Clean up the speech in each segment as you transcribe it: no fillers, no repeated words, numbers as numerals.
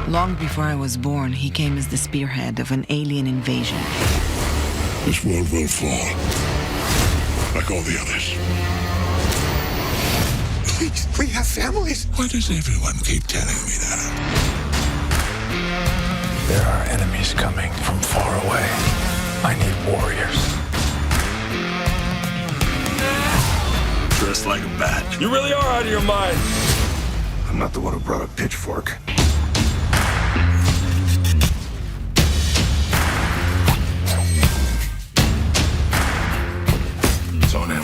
Long before I was born, he came as the spearhead of an alien invasion. This world will fall, like all the others. Please, we have families. Why does everyone keep telling me that? There are enemies coming from far away. I need warriors. Dressed like a bat. You really are out of your mind. I'm not the one who brought a pitchfork. It's on him.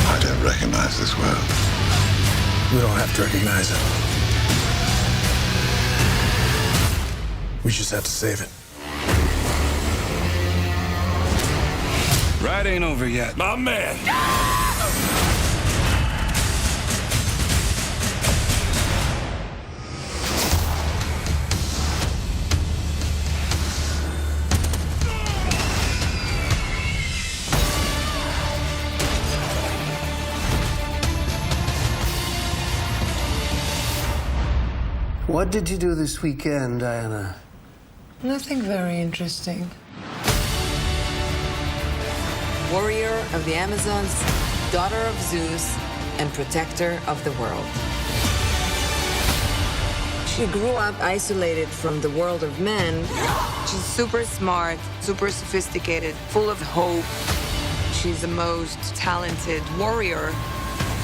I don't recognize this world. We don't have to recognize it. We just have to save it. Ride ain't over yet. My man! What did you do this weekend, Diana? Nothing very interesting. Warrior of the Amazons, daughter of Zeus, and protector of the world. She grew up isolated from the world of men. She's super smart, super sophisticated, full of hope. She's the most talented warrior,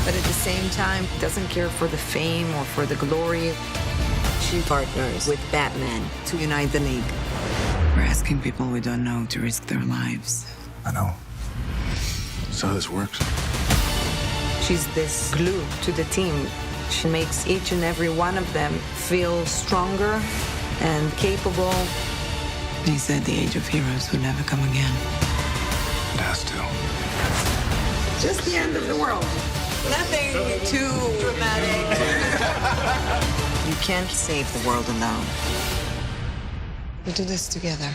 but at the same time, doesn't care for the fame or for the glory. She partners with Batman to unite the League. We're asking people we don't know to risk their lives. I know. That's how this works. She's this glue to the team. She makes each and every one of them feel stronger and capable. They said the age of heroes would never come again. It has to. Just the end of the world. Nothing too dramatic. You can't save the world alone. We do this together.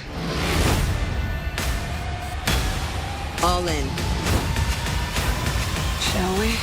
All in. Shall we?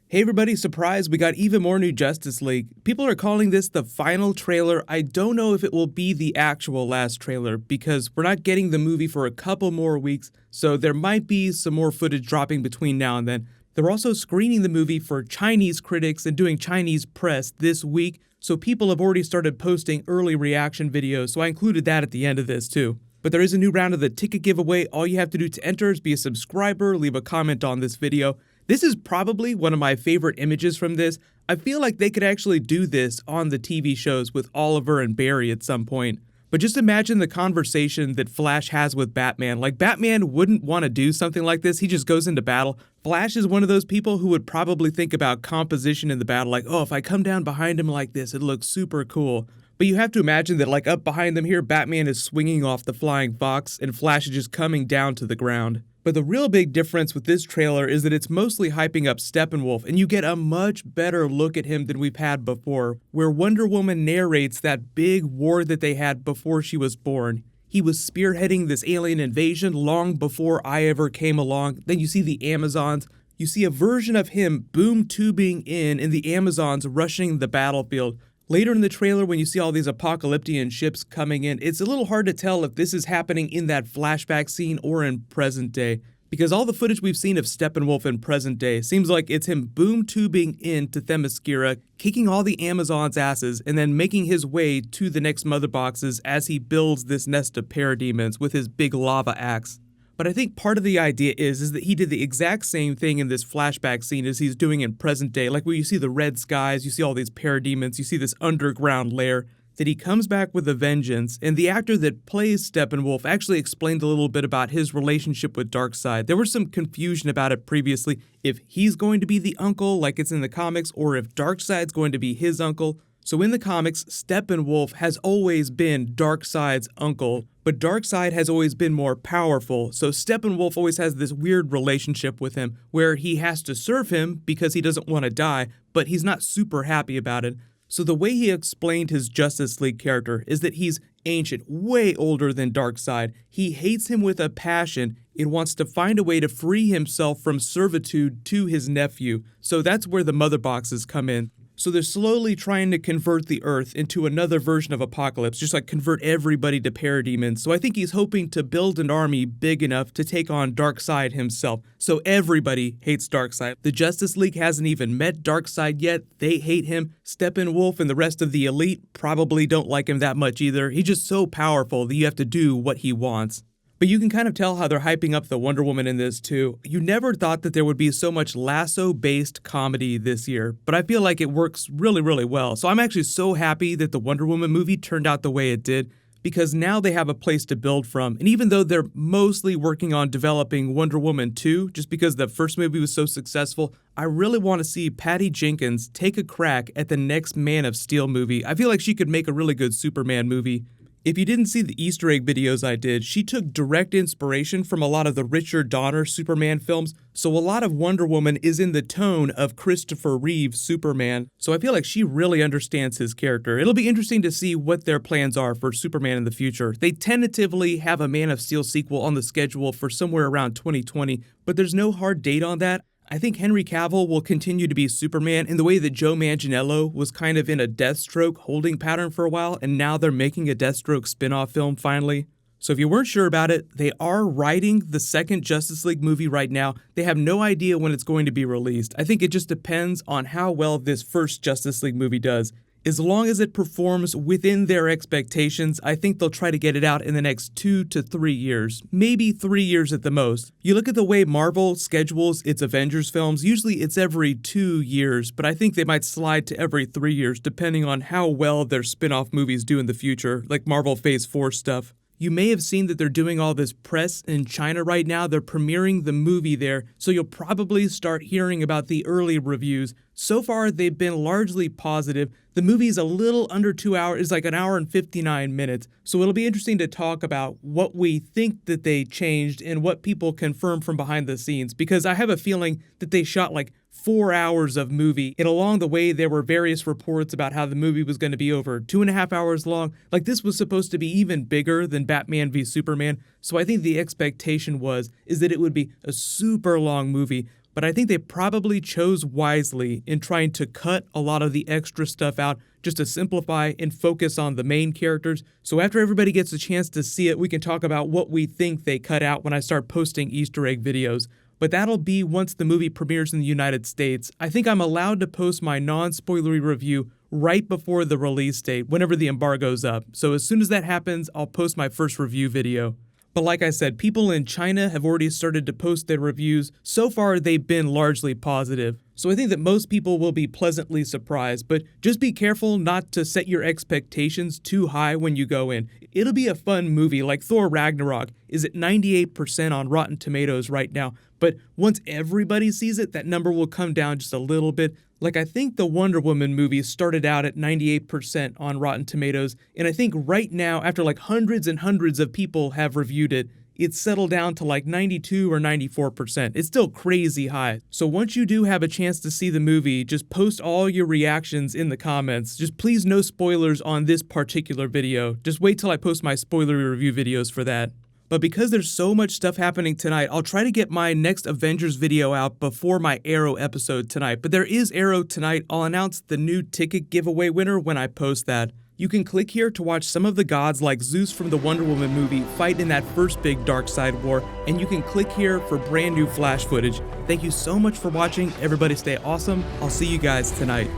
Hey everybody, surprise, we got even more new Justice League. People are calling this the final trailer. I don't know if it will be the actual last trailer because we're not getting the movie for a couple more weeks, so there might be some more footage dropping between now and then. They're also screening the movie for Chinese critics and doing Chinese press this week, so people have already started posting early reaction videos, so I included that at the end of this too. But there is a new round of the ticket giveaway. All you have to do to enter is be a subscriber, leave a comment on this video. This is probably one of my favorite images from this. I feel like they could actually do this on the TV shows with Oliver and Barry at some point. But just imagine the conversation that Flash has with Batman. Like, Batman wouldn't want to do something like this. He just goes into battle. Flash is one of those people who would probably think about composition in the battle. Like, oh, if I come down behind him like this, it looks super cool. But you have to imagine that, like, up behind them here, Batman is swinging off the flying fox and Flash is just coming down to the ground. But the real big difference with this trailer is that it's mostly hyping up Steppenwolf, and you get a much better look at him than we've had before, where Wonder Woman narrates that big war that they had before she was born. He was spearheading this alien invasion long before I ever came along. Then you see the Amazons. You see a version of him boom tubing in and the Amazons rushing the battlefield. Later in the trailer, when you see all these apocalyptic ships coming in, it's a little hard to tell if this is happening in that flashback scene or in present day, because all the footage we've seen of Steppenwolf in present day seems like it's him boom tubing into Themyscira, kicking all the Amazons' asses, and then making his way to the next mother boxes as he builds this nest of parademons with his big lava axe. But I think part of the idea is that he did the exact same thing in this flashback scene as he's doing in present day, like where you see the red skies, you see all these parademons, you see this underground lair, that he comes back with a vengeance, and the actor that plays Steppenwolf actually explained a little bit about his relationship with Darkseid. There was some confusion about it previously, if he's going to be the uncle like it's in the comics, or if Darkseid's going to be his uncle. So in the comics, Steppenwolf has always been Darkseid's uncle, but Darkseid has always been more powerful, so Steppenwolf always has this weird relationship with him, where he has to serve him because he doesn't want to die, but he's not super happy about it. So the way he explained his Justice League character is that he's ancient, way older than Darkseid. He hates him with a passion and wants to find a way to free himself from servitude to his nephew. So that's where the mother boxes come in. So they're slowly trying to convert the Earth into another version of Apocalypse, just like convert everybody to parademons. So I think he's hoping to build an army big enough to take on Darkseid himself. So everybody hates Darkseid. The Justice League hasn't even met Darkseid yet. They hate him. Steppenwolf and the rest of the elite probably don't like him that much either. He's just so powerful that you have to do what he wants. But you can kind of tell how they're hyping up the Wonder Woman in this too. You never thought that there would be so much lasso-based comedy this year, but I feel like it works really, really well. So I'm actually so happy that the Wonder Woman movie turned out the way it did, because now they have a place to build from. And even though they're mostly working on developing Wonder Woman 2, just because the first movie was so successful, I really want to see Patty Jenkins take a crack at the next Man of Steel movie. I feel like she could make a really good Superman movie. If you didn't see the Easter egg videos I did, she took direct inspiration from a lot of the Richard Donner Superman films, so a lot of Wonder Woman is in the tone of Christopher Reeve's Superman, so I feel like she really understands his character. It'll be interesting to see what their plans are for Superman in the future. They tentatively have a Man of Steel sequel on the schedule for somewhere around 2020, but there's no hard date on that. I think Henry Cavill will continue to be Superman in the way that Joe Manganiello was kind of in a Deathstroke holding pattern for a while, and now they're making a Deathstroke spin-off film finally. So if you weren't sure about it, they are writing the second Justice League movie right now. They have no idea when it's going to be released. I think it just depends on how well this first Justice League movie does. As long as it performs within their expectations, I think they'll try to get it out in the next 2 to 3 years, maybe 3 years at the most. You look at the way Marvel schedules its Avengers films, usually it's every 2 years, but I think they might slide to every 3 years depending on how well their spin-off movies do in the future, like Marvel Phase 4 stuff. You may have seen that they're doing all this press in China right now. They're premiering the movie there, so you'll probably start hearing about the early reviews. So far, they've been largely positive. The movie's a little under 2 hours, it's like 1 hour and 59 minutes. So it'll be interesting to talk about what we think that they changed and what people confirm from behind the scenes, because I have a feeling that they shot like 4 hours of movie, and along the way there were various reports about how the movie was going to be over 2.5 hours long. Like, this was supposed to be even bigger than Batman v Superman, so I think the expectation is that it would be a super long movie, but I think they probably chose wisely in trying to cut a lot of the extra stuff out just to simplify and focus on the main characters. So after everybody gets a chance to see it, we can talk about what we think they cut out when I start posting Easter egg videos. But that'll be once the movie premieres in the United States. I think I'm allowed to post my non-spoilery review right before the release date, whenever the embargo's up. So as soon as that happens, I'll post my first review video. But like I said, people in China have already started to post their reviews. So far, they've been largely positive. So I think that most people will be pleasantly surprised, but just be careful not to set your expectations too high when you go in. It'll be a fun movie. Like Thor Ragnarok is at 98% on Rotten Tomatoes right now, but once everybody sees it, that number will come down just a little bit. Like, I think the Wonder Woman movie started out at 98% on Rotten Tomatoes, and I think right now, after like hundreds and hundreds of people have reviewed it, it's settled down to like 92 or 94%. It's still crazy high. So once you do have a chance to see the movie, just post all your reactions in the comments. Just please no spoilers on this particular video. Just wait till I post my spoilery review videos for that. But because there's so much stuff happening tonight, I'll try to get my next Avengers video out before my Arrow episode tonight. But there is Arrow tonight. I'll announce the new ticket giveaway winner when I post that. You can click here to watch some of the gods like Zeus from the Wonder Woman movie fight in that first big Darkseid war, and you can click here for brand new Flash footage. Thank you so much for watching. Everybody stay awesome. I'll see you guys tonight.